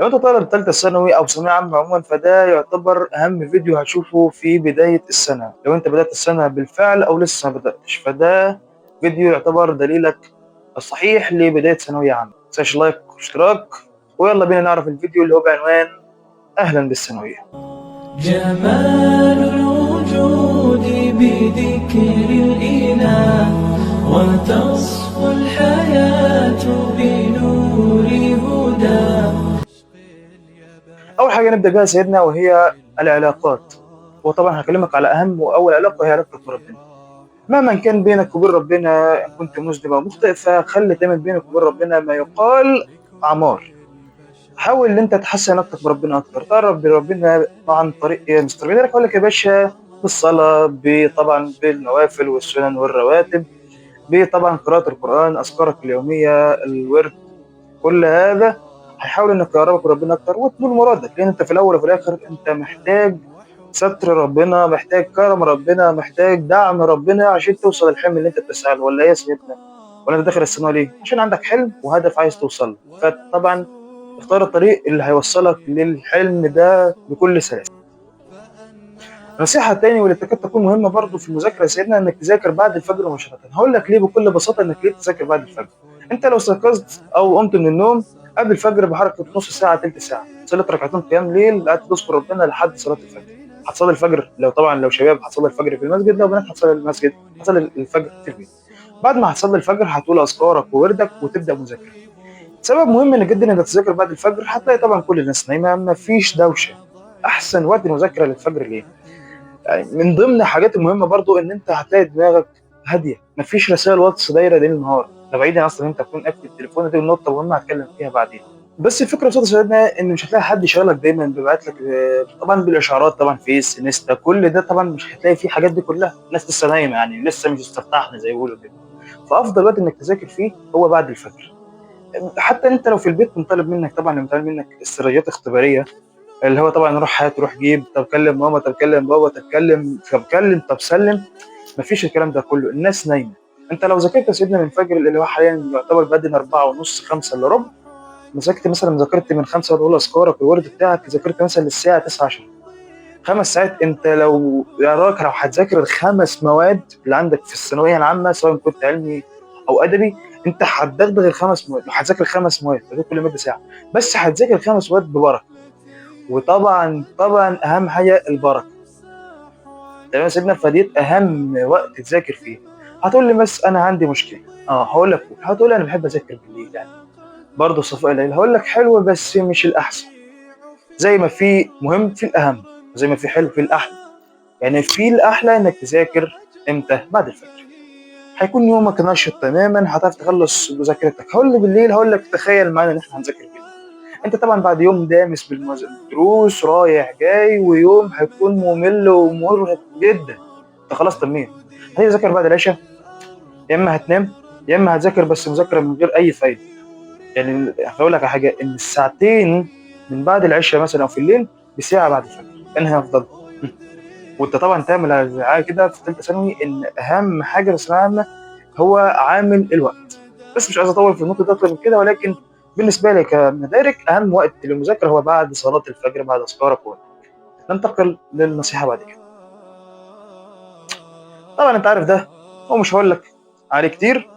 لو انت طالب تالتة ثانوي او ثانوية عامة عموما، فده يعتبر اهم فيديو هتشوفه في بداية السنة. لو انت بدأت السنة بالفعل او لسه ما بدأتش، فده فيديو يعتبر دليلك الصحيح لبداية ثانوية عامة. متنساش لايك واشتراك، ويلا بينا نعرف الفيديو اللي هو بعنوان اهلا بالثانوية. جمال الوجود بذكر الإله، وتصفو الحياة بنور هداه. اول حاجة نبدأ بها سيدنا وهي العلاقات. وطبعا هكلمك على اهم واول علاقة، وهي علاقتك بربنا. مهما كان بينك وبين ربنا، إن كنت مذنب أو مخطئ، فخلي دايما بينك وبين ربنا ما يقال أعمار. حاول إن أنت تحسن علاقتك بربنا أكتر، تقرب بربنا عن طريق إيه؟ مستر لك أقول لك يا باشا، بالصلاة، طبعا بالنوافل والسنن والرواتب، بطبعا قراءة القرآن، أذكارك اليومية، الورد. كل هذا هيحاول إنك يقربك لربنا أكتر وتنول مرادك، لأن أنت في الأول وفي الآخر أنت محتاج ستر ربنا، محتاج كرم ربنا، محتاج دعم ربنا عشان توصل للحلم اللي انت بتسعى له. ولا ايه يا سيدنا؟ ولا انت داخل الثانويه ليه؟ عشان عندك حلم وهدف عايز توصل له. فطبعا اختار الطريق اللي هيوصلك للحلم ده بكل سلاسه. نصيحه تاني واللي تكاد تكون مهمه برضه في المذاكره يا سيدنا، انك تذاكر بعد الفجر مباشره. هقول لك ليه بكل بساطه انك ليه تذاكر بعد الفجر. انت لو استيقظت او قمت من النوم قبل الفجر بحركه نص ساعه تلت ساعه، صليت ركعتين قيام ليل، قعدت تذكر ربنا لحد صلاه الفجر. هتصلي الفجر، لو طبعا لو شباب هتصلي الفجر في المسجد، لو بنات هتصلي المسجد، هتصلي الفجر في البيت. بعد ما هتصلي الفجر هتقول اذكارك ووردك وتبدا مذاكره. سبب مهم جدا انك تذاكر بعد الفجر، هتلاقي طبعا كل الناس نايمه، مفيش دوشه. احسن وقت المذاكره للفجر ليه؟ يعني من ضمن الحاجات المهمه برضو ان انت هتلاقي دماغك هاديه، مفيش رسائل واتس دايره ليل نهار. ده بعيدا اصلا انت تكون قافل التليفون، دي نقطه مهمه هتكلم فيها بعدين. بس الفكره ببساطه شديدة ان مش هتلاقي حد شغلك دايما بيبعت لك طبعا بالاشعارات، طبعا فيس انستا كل ده، طبعا مش هتلاقي فيه الحاجات دي كلها. الناس لسه نايمه، يعني لسه مش استفتحنا زي ما بيقولوا كده. فافضل وقت انك تذاكر فيه هو بعد الفجر. حتى انت لو في البيت مطالب منك، طبعا مطالب منك استراتيجيات اختباريه، اللي هو طبعا روح هات، روح جيب، طب كلم ماما، طب كلم بابا، طب سلم. مفيش الكلام ده كله، الناس نايمه. انت لو ذاكرت يا سيدنا من الفجر اللي هو حاليا يعتبر بدن 4:30 5 الا ربع، مسكت مثلا ذاكرت من 5 الاولى اذكارك والورد بتاعك، ذاكرت مثلا للساعه 9 10، 5 ساعات. انت لو يا راجل لو هتذاكر الخمس مواد اللي عندك في الثانويه العامه، سواء كنت علمي او ادبي، انت هتدغدغ الخمس مواد. لو هتذاكر الخمس مواد فدول كل ماده ساعه، بس هتذاكر الخمس مواد ببركه. وطبعا اهم حاجه البركه. تمام يا سيدنا، فدي اهم وقت تذاكر فيه. هتقول لي بس انا عندي مشكله. اه هقول لك، هتقول لي انا بحب اذاكر بالليل يعني، برضه صفاء الليل. هقول لك حلو بس مش الاحسن. زي ما في مهم في الاهم، زي ما في حلو في الاحلى. يعني في الاحلى انك تذاكر امتى؟ بعد الفجر. هيكون يومك نشط تماما، هتعرف تخلص مذاكرتك. هقول لي بالليل، هقول لك تخيل معانا ان احنا هنذاكر بالليل. انت طبعا بعد يوم دامس بالدروس رايح جاي، ويوم هيكون ممل ومرهق جدا، انت خلاص تمام. هتذاكر بعد العشاء، يا اما هتنام، يا اما هتذاكر بس مذاكره من غير اي فايده. يعني هقول لك على حاجه، ان الساعتين من بعد العشاء مثلا او في الليل بساعه بعد الفجر، انهي افضل؟ وانت طبعا تعمل حاجه كده في ثالثه ثانوي، ان اهم حاجه في الثانويه العامه هو عامل الوقت. بس مش عايز اطول في النقطه دي اكتر من كده، ولكن بالنسبه لي كمدارك اهم وقت للمذاكره هو بعد صلاه الفجر، بعد اذكارك ننتقل للنصيحه بعد كده. طبعا انت عارف ده، ومش هقول لك عليه كتير،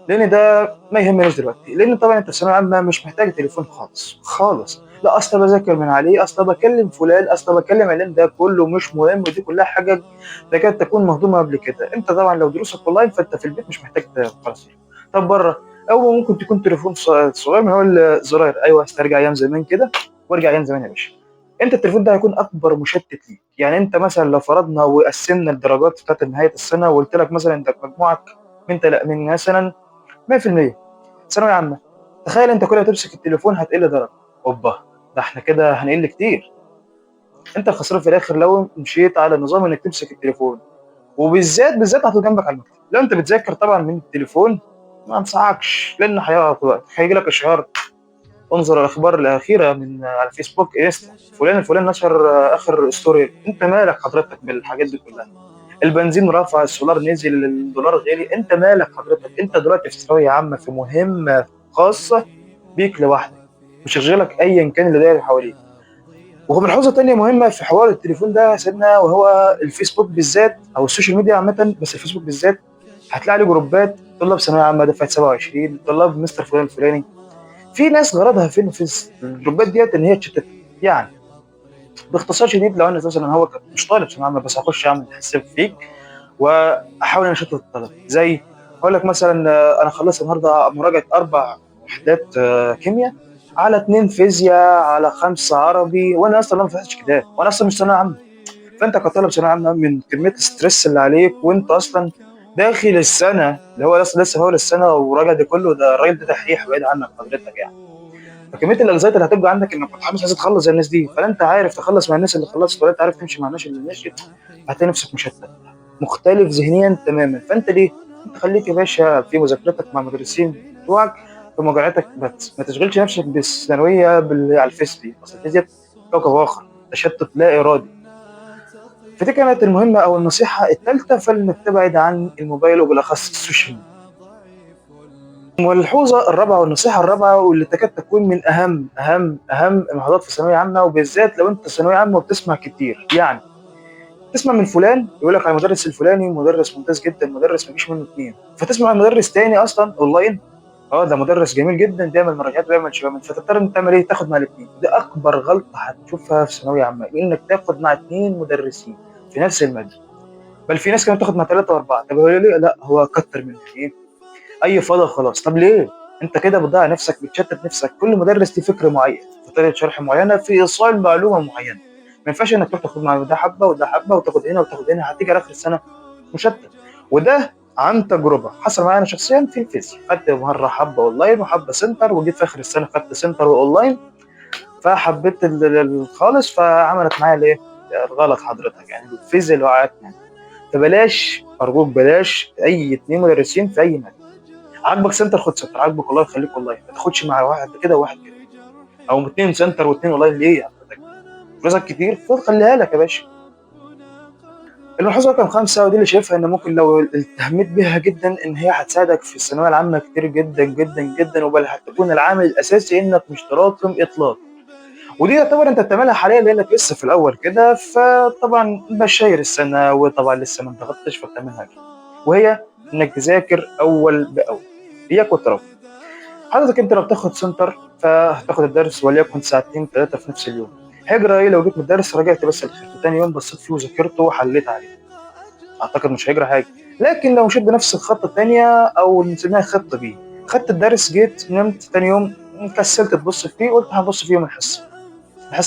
لان ده ما يهمنيش دلوقتي. لان طبعا انت في الثانويه العامه مش محتاج تليفون خالص خالص. لا اصل بذاكر من عليه، اصل بكلم فلان، اصل بكلم علان، ده كله مش مهم، ودي كلها حاجه تكاد تكون مهضومه قبل كده. انت طبعا لو دروسك اونلاين فانت في البيت مش محتاج خلاص. طب بره، او ممكن تكون تليفون صغير من هو الزراير. ايوه استرجع ايام زمان كده، وارجع ايام زمان يا باشا. انت التليفون ده هيكون اكبر مشتت ليك. يعني انت مثلا لو فرضنا وقسمنا الدرجات بتاعت نهايه السنه، وقلت لك مثلا انت مجموعك من مثلا 100% ثانوية عامة، تخيل انت كل ما تمسك التليفون هتقل درجة. اوبا، ده احنا كده هنقل كتير. انت الخسران في الاخر لو مشيت على نظام انك تمسك التليفون، وبالذات هتبقى جنبك على المكتب. لو انت بتذاكر طبعا من التليفون ما انصحكش، لان هيقعد وقت، هيجي لك اشعار انظر الاخبار الاخيره من على فيسبوك انستا، فلان الفلان نشر اخر ستوري. انت مالك حضرتك بالحاجات دي كلها؟ البنزين رفع، السولار نزل، الدولار غالي، انت مالك حضرتك؟ انت دلوقتي في ثانويه عامه، في مهمه خاصه بيك لوحدك. مش هيشغلك ايا كان اللي داير حواليك. وملحوظه تانية مهمه في حوار التليفون ده يا سيدنا، وهو الفيسبوك بالذات او السوشيال ميديا عامه، بس الفيسبوك بالذات هتلاقي عليه جروبات طلاب ثانويه عامه دفعه 27، طلاب مستر فلان الفلاني. في ناس غرضها فين في الجروبات ديت ان هي تشتت. يعني باختصار شديد، لو انا مثلا هو مش طالب ثانويه عامه بس هخش اعمل حساب فيك واحاول ان اشتت الطلب، زي اقول لك مثلا انا خلصت النهارده مراجعه 4 وحدات كيمياء، على 2 فيزياء، على 5 عربي، وانا اصلا ما فتحتش كتاب، وانا اصلا مش ثانويه عامه. فانت كطالب ثانويه عامه من كميه الستريس اللي عليك، وانت اصلا داخل السنه اللي هو لسه في اول السنه وراجع، ده كله ده الراجل ده دحيح بعيد عنك حضرتك يعني. فكميه الاجزاء اللي هتبقى عندك انك متحمس عايز تخلص زي الناس دي، فلا انت عارف تخلص مع الناس اللي خلصت ولا انت عارف تمشي مع الناس اللي مشيت. هتلاقي نفسك مشتت، مختلف ذهنيا تماما. فانت ليه؟ انت خليك يا باشا في مذاكرتك مع المدرسين بتوعك، في مراجعتك بس، ما تشغلش نفسك بالثانويه على الفيس دي، اصل الفيس ديت كوكب اخر، تشتت لا ارادي. فدي كانت المهمه او النصيحه الثالثه، فانك تبعد عن الموبايل وبالاخص السوشيال ميديا. والملحوظه الرابعه والنصيحه الرابعه واللي تكاد تكون من اهم المحاضرات في الثانويه عامه، وبالذات لو انت ثانويه عامه وبتسمع كتير، يعني تسمع من فلان يقول لك على المدرس الفلاني مدرس ممتاز جدا، مدرس ما فيش منه اتنين، فتسمع عن مدرس تاني اصلا اونلاين، اه ده مدرس جميل جدا بيعمل مراجعات وبيعمل شباب، فتضطر انت تعمل ايه؟ تاخد مع الاثنين. ده اكبر غلطه هتشوفها في ثانويه عامه، انك تاخد مع 2 مدرسين في نفس الماده. بل في ناس كانت تاخد مع 3 و4. طب هو ليه؟ لا هو كتر من ايه؟ اي فضل خلاص. طب ليه؟ انت كده بتضيع نفسك، بتشتت نفسك. كل مدرس ليه فكر معين، في طريقه شرح معينه، في ايصال معلومه معينه. ما ينفعش انك تروح تاخد مع ده حبه وده حبه وتاخد هنا وتاخد هنا، هتيجي على اخر السنه مشتت. وده عن تجربه حصل معايا انا شخصيا في الفيزياء، خدت مره حبه اونلاين وحبه سنتر، وجيت في اخر السنه خدت سنتر واونلاين، فحبيت خالص، فعملت معايا الايه؟ الغلط حضرتك يعني، الفيزياء اللي وقعتني. فبلاش ارجوك، بلاش اي 2 مدرسين في اي ماده. عاجبك سنتر خد سنتر، عاجبك والله خليك والله، ما تاخدش مع واحد كده وواحد كده، او 2 سنتر و2 اونلاين. ليه يا حضرتك؟ فلوسك كتير، خليها لك يا باشا. الملحوظه رقم 5، ودي اللي شايفها ان ممكن لو اهتميت بيها جدا ان هي هتساعدك في الثانويه العامه كتير جدا جدا جدا، وبل هتكون العامل الاساسي انك مش تراكم اطلاق. ودي يعتبر انت بتعملها حاليا لانك لسه في الاول كده، فطبعا بشاير السنه وطبعا لسه ما انضغطتش فبتعملها كده، وهي انك تذاكر اول باول، اياك والتراكم. حضرتك انت لو بتاخد سنتر فهتاخد الدرس وليكن ساعتين 3 في نفس اليوم. هجرة ايه لو جيت من الدرس رجعت بس الخير، تاني يوم بصيت فيه وذاكرته وحليت عليه؟ اعتقد مش هيجرى حاجه. لكن لو مشيت بنفس الخطه الثانيه او نسميها خطه بي، خدت الدرس جيت نمت تاني يوم، كسلت تبص فيه، قلت هبص فيه يوم الحصه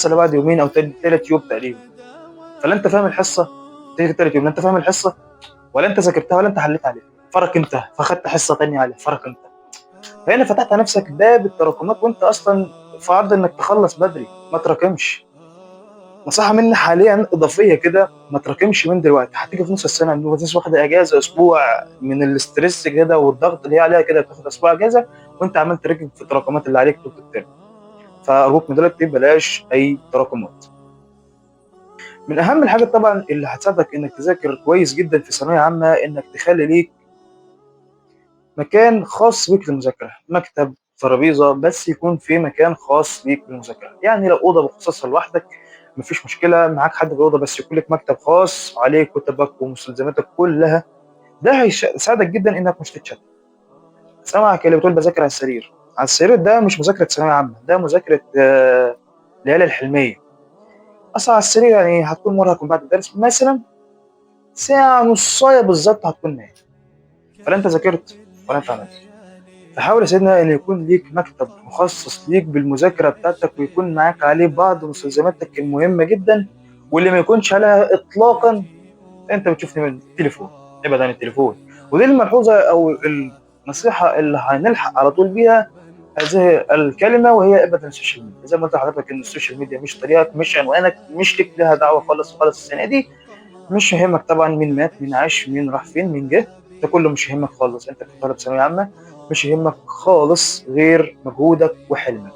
اللي بعد يومين او تالت يوم تقريبا. فلا انت فاهم الحصه، تيجي تالت يوم لا انت فاهم الحصه ولا انت ذاكرتها ولا انت حليت عليها، فرق انت، فخدت حصه ثانيه عليها، فرق انت. فهنا فتحت على نفسك باب التراكمات، وانت اصلا في عرض انك تخلص بدري، ما تراكمش. نصيحه مني حاليا اضافيه كده، ما تراكمش من دلوقتي، هتيجي في نص السنه الناس واخده اجازه اسبوع من الاسترس كده والضغط اللي هي عليها كده، تاخد اسبوع اجازه وانت عمال تراكم في التراكمات اللي عليك طول الترم. فارجوك من دلوقتي بلاش اي تراكمات. من اهم الحاجات طبعا اللي هتساعدك انك تذاكر كويس جدا في ثانويه عامه، انك تخلي ليك مكان خاص بيك للمذاكره، مكتب، ترابيزه، بس يكون في مكان خاص بيك للمذاكره. يعني لو اوضه مخصصه لوحدك مفيش مشكله، معاك حد في الاوضه، بس يكون لك مكتب خاص عليه كتبك ومستلزماتك كلها. ده هيساعدك جدا انك مش تتشتت. سامعك اللي بتقول بذاكر على السرير، على السرير ده مش مذاكره ثانويه عامه، ده مذاكره ليالي الحلميه. اصلا على السرير يعني هتكون مرهق من بعد الدرس مثلا ساعه نصايه بالظبط هتكون نايم، فلا انت ذاكرت ولا انت عملت. فحاول يا سيدنا ان يكون ليك مكتب مخصص ليك بالمذاكره بتاعتك، ويكون معاك عليه بعض مستلزماتك المهمه جدا، واللي ما يكونش عليها اطلاقا انت بتشوفني من التليفون. ابعد عن التليفون. ودي الملحوظه او النصيحه اللي هنلحق على طول بيها هذه الكلمه، وهي ابعد عن السوشيال ميديا. زي ما قلت لحضرتك ان السوشيال ميديا مش طريقك، مش عنوانك، مش لك لها دعوه خالص خالص السنه دي. مش يهمك طبعا مين مات مين عاش مين راح فين مين جه، ده كله مش يهمك خالص. انت كطالب ثانويه عامه مش يهمك خالص غير مجهودك وحلمك.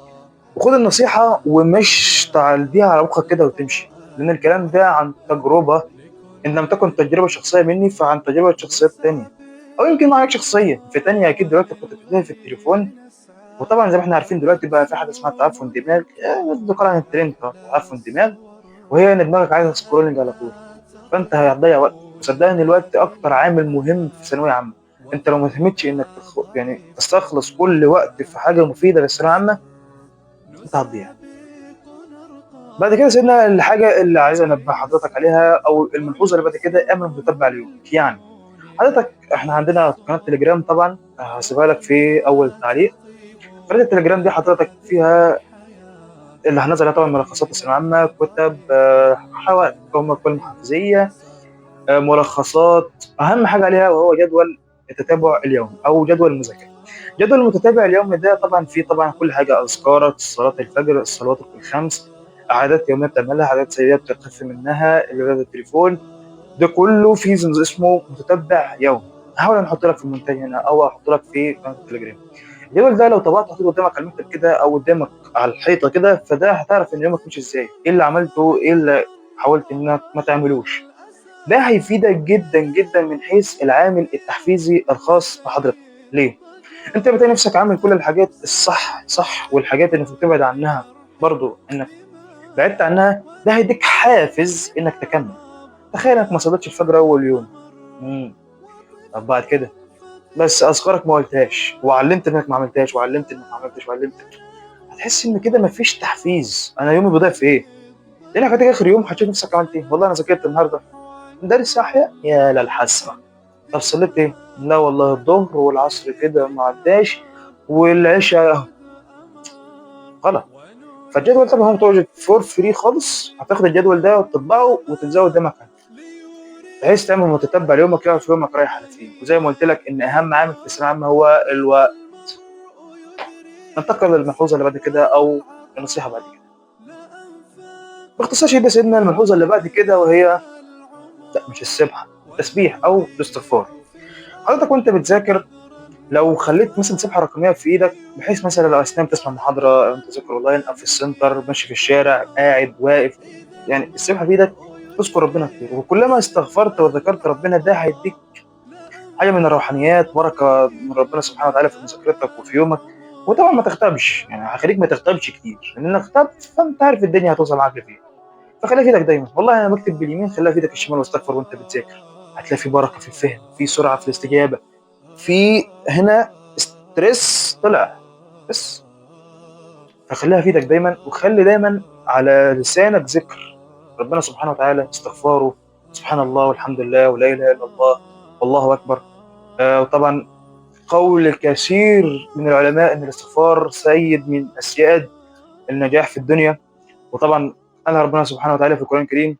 وخد النصيحه ومش تعديها على مخك كده وتمشي، لان الكلام ده عن تجربه، ان لم تكن تجربه شخصيه مني فعن تجربه شخصيات تانية، او يمكن معاك شخصيه في تانية اكيد دلوقتي كنت بتتكلم في التليفون وطبعا زي ما احنا عارفين دلوقتي بقى في حاجه اسمها تعفن دماغ، بتقال عن الترند تعفن دماغ، وهي ان دماغك عايزه سكرولنج على طول، فانت هتضيع وقت. صدقني الوقت اكتر عامل مهم في ثانويه عامه. انت لو ما اهتمتش انك يعني تستخلص كل وقت في حاجه مفيده للثانويه العامه، انت هتضيع. بعد كده سيبنا الحاجه اللي عايز انبه حضرتك عليها، او الملحوظه اللي بعد كده، اعمل متتبع اليوم. يعني حضرتك احنا عندنا قناه تليجرام، طبعا هسيبها لك في اول تعليق. قناه التليجرام دي حضرتك فيها اللي هنزل عليها طبعا ملخصات الثانويه العامه، كتب، حوائط كل محفزيه، ملخصات. اهم حاجه عليها وهو جدول التتابع اليومي او جدول المذاكره. جدول المتتابع اليومي ده طبعا فيه طبعا كل حاجه: اذكارك، صلاه الفجر، الصلوات الخمس، عادات يوميه بتعملها، عادات سيئه بتخف منها، رياضه التليفون. ده كله في اسمه متتبع يومي. هحاول نحط لك في المونتاج هنا او احط لك في قناه التليجرام. الجدول ده لو طبعته حطيته قدامك على المكتب كده او قدامك على الحيطه كده، فده هتعرف ان يومك ماشي ازاي، ايه اللي عملته، ايه اللي حاولت انك ما تعملوش. ده هيفيدك جدا جدا من حيث العامل التحفيزي الخاص بحضرتك. ليه؟ انت بتلاقي نفسك عامل كل الحاجات الصح صح، والحاجات اللي المفروض تبعد عنها برضو انك بعدت عنها. ده هيديك حافز انك تكمل. تخيل انك ما صليتش الفجر اول يوم. طب بعد كده بس اذكارك ما قلتهاش، وعلمت انك ما عملتهاش، وعلمت انك ما عملتش، وعلمت، هتحس ان كده مفيش تحفيز. انا يومي بيضيع في ايه؟ لانك هتيجي اخر يوم هتشوف نفسك عملت ايه. والله انا ذاكرت النهارده درس احياء، يا للحسره. طب صليت ايه؟ لا والله الظهر والعصر كده ما عداش، والعشاء اهو. غلط. فالجدول طبعا هو متواجد فور فري خالص. هتاخد الجدول ده وتطبعه وتلزقه قدامك، بحيث تعمل متتبع ليومك، يعرف يومك رايح على فين. وزي ما قلت لك ان اهم عامل في الثانويه العامه هو الوقت. ننتقل للملحوظه اللي بعد كده او النصيحه بعد كده. باختصار شديد يا سيدنا، الملحوظه اللي بعد كده وهي، لا مش السبحه، تسبيح او الاستغفار. حضرتك وانت بتذاكر لو خليت مثلا سبحه رقميه في ايدك، بحيث مثلا لو اثناء بتسمع محاضره او انت تذاكر اونلاين او في السنتر ماشي في الشارع قاعد واقف، يعني السبحه في ايدك، تذكر ربنا كتير. وكلما استغفرت وذكرت ربنا ده هيديك حاجه من الروحانيات، بركه من ربنا سبحانه وتعالى في مذاكرتك وفي يومك. وطبعا ما تغتابش، يعني هخليك ما تغتابش كتير، لان انك اغتبت فانت عارف الدنيا هتوصل معاك لفين. فخليها في ايدك دايما. والله انا بكتب باليمين، خليها في ايدك الشمال واستغفر وانت بتذاكر. هتلاقي في بركه في الفهم، في سرعه في الاستجابه، في هنا ستريس طلع بس. فخليها في ايدك دايما، وخلي دايما على لسانك ذكر ربنا سبحانه وتعالى، استغفاره، سبحان الله والحمد لله ولا اله الا الله والله اكبر. وطبعا قول الكثير من العلماء ان الاستغفار سيد من اسياد النجاح في الدنيا. وطبعا قال ربنا سبحانه وتعالى في القران الكريم: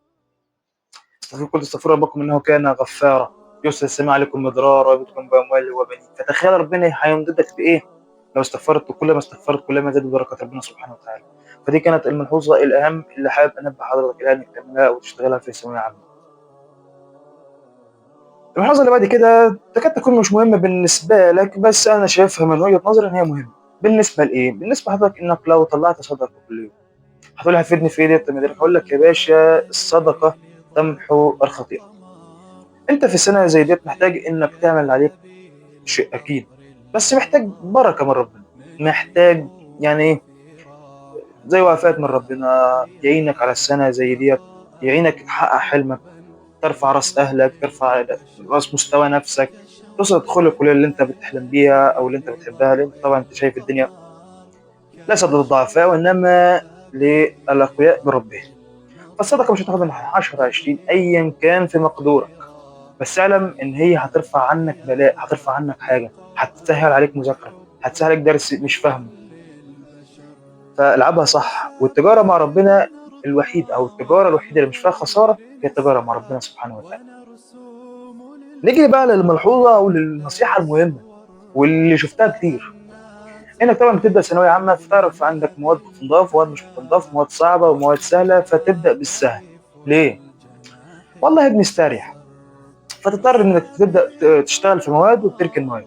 قل استغفروا ربكم انه كان غفارا يرسل السماء عليكم مدرارا ويمدكم باموال وبنين. فتخيل ربنا هيمددك بايه لو استغفرت، وكل ما استغفرت كل ما زادت بركه ربنا سبحانه وتعالى. فدي كانت الملحوظه الاهم اللي حابب انبه حضرتك اليها انك تعملها وتشتغلها في الثانويه العامه. الملحوظه اللي بعد كده تكاد تكون مش مهمه بالنسبه لك، بس انا شايفها من وجهه نظري ان هي مهمه. بالنسبه لايه؟ بالنسبه لحضرتك انك لو طلعت صدقه كل يوم. هتقول هتفيدني في ايه ديت؟ هقول لك يا باشا، الصدقه تمحو الخطيئه. انت في سنه زي ديت محتاج انك تعمل اللي عليك، شيء اكيد، بس محتاج بركه من ربنا. محتاج يعني ايه؟ زي وفاة من ربنا يعينك على السنه زي ديت، يعينك تحقق حلمك، ترفع راس اهلك، ترفع راس مستوى نفسك، توصل تدخل الكليه اللي انت بتحلم بيها او اللي انت بتحبها. لان طبعا انت شايف الدنيا ليست للضعفاء وانما للاقوياء بربهم. فالصدقه مش هتاخد من 10 20 ايا كان في مقدورك، بس اعلم ان هي هترفع عنك بلاء، هترفع عنك حاجه، هتسهل عليك مذاكره، هتسهل عليك درس مش فاهمه. فالعبها صح. والتجاره مع ربنا او التجاره الوحيده اللي مش فيها خساره هي التجاره مع ربنا سبحانه وتعالى. نيجي بقى للملحوظه او للنصيحه المهمه واللي شفتها كتير. انك طبعا بتبدا ثانويه عامه، فتعرف عندك مواد بتنضاف ومواد مش بتنضاف، مواد صعبه ومواد سهله، فتبدا بالسهل. ليه؟ والله بنستريح، فتضطر انك تبدا تشتغل في مواد وتركن مواد.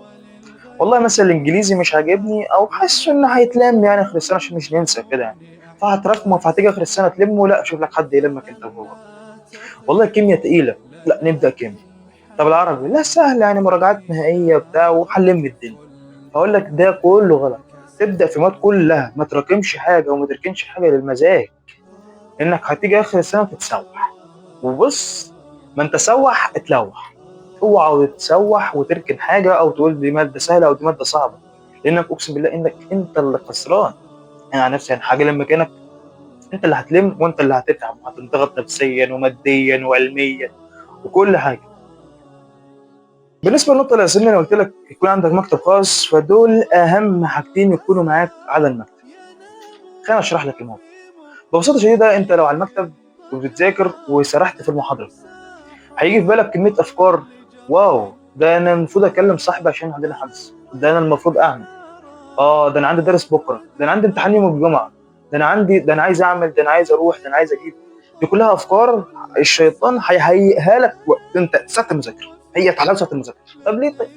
والله مثلا الانجليزي مش عاجبني او حاسس انه هيتلم يعني اخر السنه عشان مش ننسى كده يعني، فهتراكمه، فهتيجي اخر السنه تلمه، لا شوف لك حد يلمك انت وهو. والله الكيمياء تقيله، لا نبدا كيمياء. طب العربي لا سهل يعني مراجعات نهائيه وبتاع وهنلم الدنيا. فاقول لك ده كله غلط. تبدا في المواد كلها، ما تراكمش حاجه وما تركنش حاجه للمزاج، انك هتيجي اخر السنه تتسوح. وبص، ما انت سوح اتلوح، اوعى تتسوح وتركن حاجه او تقول دي ماده سهله او دي ماده صعبه، لانك اقسم بالله انك انت اللي خسران. انا عن نفسي يعني حاجه لما كانك انت اللي هتلم وانت اللي هتتعب وهتنضغط نفسيا وماديا وعلميا وكل حاجه. بالنسبه للنقطه الاساسيه اللي انا قلت لك يكون عندك مكتب خاص، فدول اهم حاجتين يكونوا معاك على المكتب. خليني اشرح لك الموضوع ببساطه شديده. انت لو على المكتب وبتذاكر وسرحت في المحاضره، هيجي في بالك كميه افكار. واو، ده انا المفروض اكلم صاحبي عشان عندنا حجز، ده انا المفروض اعمل، ده انا عندي درس بكره، ده انا عندي امتحان يوم الجمعه، ده انا عايز اعمل، ده انا عايز اروح، ده انا عايز اجيب. دي كلها افكار الشيطان هيهيئها لك وقت انت ساعه المذاكره، هي تعالى ساعه المذاكره. طب ليه؟ طيب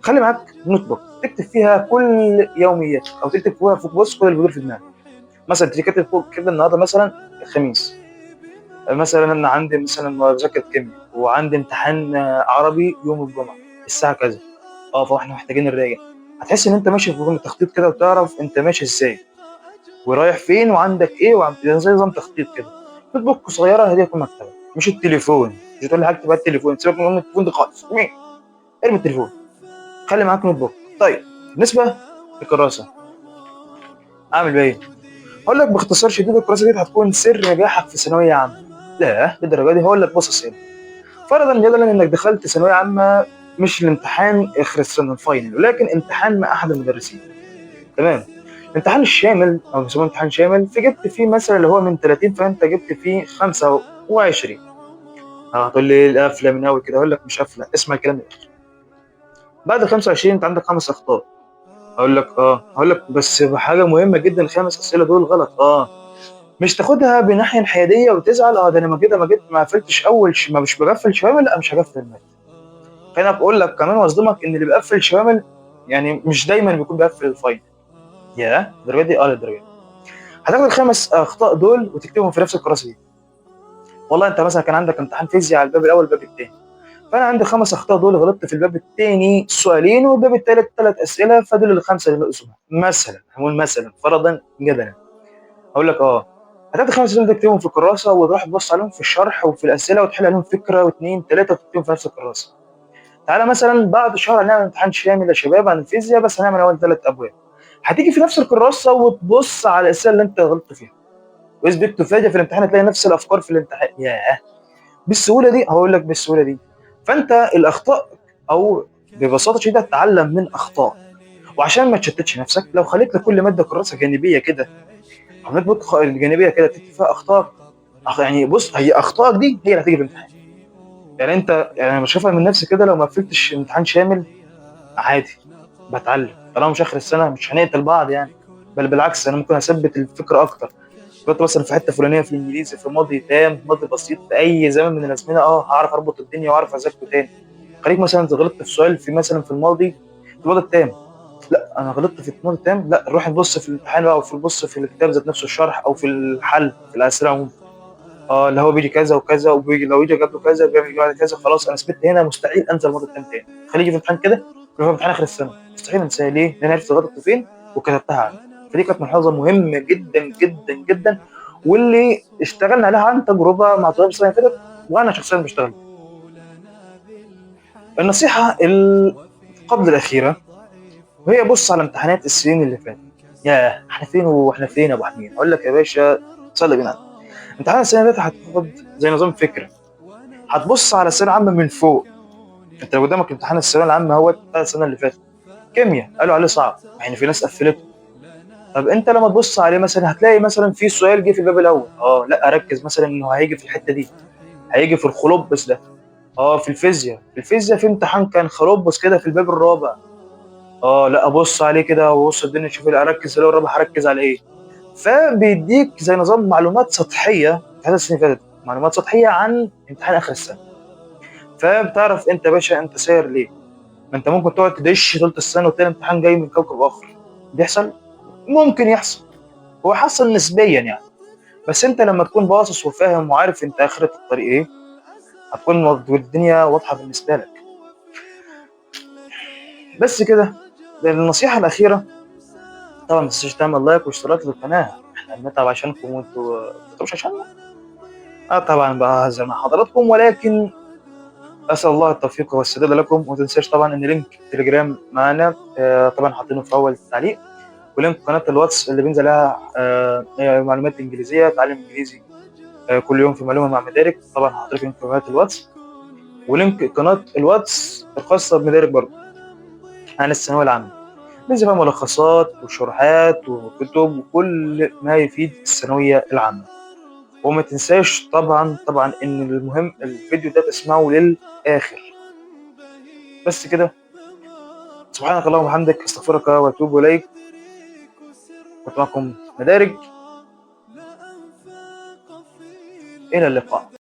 خلي معاك نوت بوك تكتب فيها كل يومياتك، او تكتب فيها فوق، بص كل اللي بيدور في دماغك. مثلا تيجي كاتب فوق كده النهارده مثلا الخميس، مثلا انا عندي مثلا مذاكره كيمياء وعندي امتحان عربي يوم الجمعه الساعه كذا، فاحنا محتاجين نراجع. هتحس ان انت ماشي في نظام تخطيط كده، وتعرف انت ماشي ازاي ورايح فين وعندك ايه، زي نظام تخطيط كده. نوت بوك صغيره هديه في مكتبك، مش التليفون. مش تقول لي هكتب على التليفون، سيبك من التليفون ده خالص، ارمي التليفون، خلي معاك نوت بوك. طيب بالنسبه للكراسه، اعمل بيها ايه؟ هقول لك باختصار شديد، الكراسه دي هتكون سر نجاحك في ثانويه عامه. لا للدرجه دي؟ هقول لك بص يا سيدي. فرضا جدلا انك دخلت ثانويه عامه، مش الامتحان اخر السنه الفاينل، ولكن امتحان مع احد المدرسين، تمام؟ الامتحان الشامل او بيسموه امتحان شامل، فجبت فيه مثلا اللي هو من 30، فانت جبت فيه 25. هتقول لي إيه القفله من اول كده؟ اقول لك مش قفله، اسمع الكلام ده. بعد ال 25 انت عندك خمس اخطاء. هقول لك بس بحاجه مهمه جدا، الخمس اسئله دول غلط. مش تاخدها بناحيه انحياديه وتزعل، ده انا ما كده ما قفلتش اول ما مش بقفل شوامل، لا مش هقفل الماده. خليني بقول لك كمان واصدمك ان اللي بيقفل شوامل يعني مش دايما بيكون بيقفل الفاينل. يا الدرجه دي؟ للدرجه دي. هتاخد الخمس اخطاء دول وتكتبهم في نفس الكراسه دي. والله انت مثلا كان عندك امتحان فيزياء على الباب الاول والباب الثاني، فانا عندي خمس اخطاء دول، غلطت في الباب الثاني سؤالين والباب الثالث ثلاث اسئله، فدول الخمسه اللي نقصهم. مثلا هنقول مثلا فرضا جدلا، هقول لك هتاخد خمس اسئله تكتبهم في الكراسه، وتروح تبص عليهم في الشرح وفي الاسئله وتحل عليهم فكره واثنين ثلاثه وتكتبهم في نفس الكراسه. تعالى مثلا بعد شهر هنعمل امتحان شامل يا شباب عن الفيزياء، بس هنعمل اول ثلاث ابواب. هتيجي في نفس الكراسه وتبص على الاسئله اللي انت غلطت فيها، واثبت تفاجئ في الامتحان هتلاقي نفس الافكار في الامتحان. ياه، بالسهوله دي؟ هقول لك بالسهوله دي. فانت الاخطاء، او ببساطه شديده تتعلم من اخطاء. وعشان ما تشتتش نفسك، لو خليت لكل ماده كراسه جانبيه كده، او نوت جانبيه كده تكتب فيها اخطاء، يعني بص، هي اخطائك دي هي اللي هتيجي في الامتحان. يعني انت، يعني انا بشوفها من نفسي كده، لو ما قفلتش امتحان شامل عادي بتعلم، طالما مش اخر السنه مش هنقتل بعض يعني، بل بالعكس انا ممكن اثبت الفكره اكتر. كنت مثلا في حته فلانيه في الانجليزي، في ماضي تام، ماضي بسيط، في اي زمن من الازمنه، هعرف اربط الدنيا واعرف اذاكره تاني. خليك مثلا انت غلطت في سؤال في مثلا في الماضي، في الماضي التام، لا انا غلطت في الماضي التام، لا نروح نبص في الامتحان بقى، او في نبص في الكتاب ذات نفسه الشرح، او في الحل في الاسئله عموما. اللي هو بيجي كذا وكذا، وبيجي لو يجي قبله كذا بيعمل بعد كذا، خلاص انا ثبت هنا مستحيل انسى الماضي التام تاني. خليه يجي في الامتحان كده، في امتحان اخر السنه مستحيل انساه. ليه؟ لان انا عرفت غلطت فين وكتبتها عنه. فدي كانت ملحوظه مهمه جدا جدا جدا، واللي اشتغلنا عليها عن تجربه مع طلاب السنه اللي فاتت، وانا شخصيا بشتغل. النصيحه قبل الاخيره، وهي بص على امتحانات السنين اللي فاتت. ياه احنا فين واحنا فين يا ابو حميد؟ اقول لك يا باشا، صلي بينا. امتحان السنه اللي فاتت هتاخد زي نظام فكره، هتبص على الثانويه العامه من فوق. انت لو قدامك امتحان الثانويه العامه هو بتاع السنه اللي فاتت، كيمياء قالوا عليه صعب، يعني في ناس قفلته. طب انت لما تبص عليه مثلا هتلاقي مثلا في سؤال جه في الباب الاول، لا اركز مثلا انه هيجي في الحته دي، هيجي في الخلوبس ده. في الفيزياء، في امتحان كان خلوبس كده في الباب الرابع، لا ابص عليه كده وابص الدنيا اشوف اركز في الباب الرابع هركز على ايه. فبيديك زي نظام معلومات سطحيه في هذا السنه اللي فاتت، معلومات سطحيه عن امتحان اخر السنه. فبتعرف انت يا باشا انت ساير ليه. ما انت ممكن تقعد تدش طول السنه وتلاقي الامتحان جاي من كوكب اخر. بيحصل، ممكن يحصل، هو حصل نسبيا يعني. بس انت لما تكون باصص وفاهم وعارف انت اخرة الطريق ايه، هتكون الدنيا واضحه بالنسبه لك. بس كده. النصيحه الاخيره، طبعا ما تنساش تعمل لايك واشتراك للقناة، احنا بنتعب عشانكم وانتوا مش عشاننا. طبعا بهزر مع حضراتكم، ولكن أسأل الله التوفيق والسداد لكم. وما تنساش طبعا إن لينك تليجرام معانا طبعا حاطينه في أول التعليق، ولينك قناة الواتس اللي بينزل عليها معلومات إنجليزية، تعلم إنجليزي كل يوم في معلومة مع مدارك. طبعا هحط لينك قناة الواتس، ولينك قناة الواتس الخاصة بمدارك برضه عن الثانوية العامة، بينزل فيها ملخصات وشروحات وكتب وكل ما يفيد الثانوية العامة. وما تنساش طبعا إن المهم الفيديو ده تسمعه للآخر. بس كده، سبحانك اللهم وبحمدك، استغفرك واتوب اليك. كنت معكم مدارج، الى اللقاء.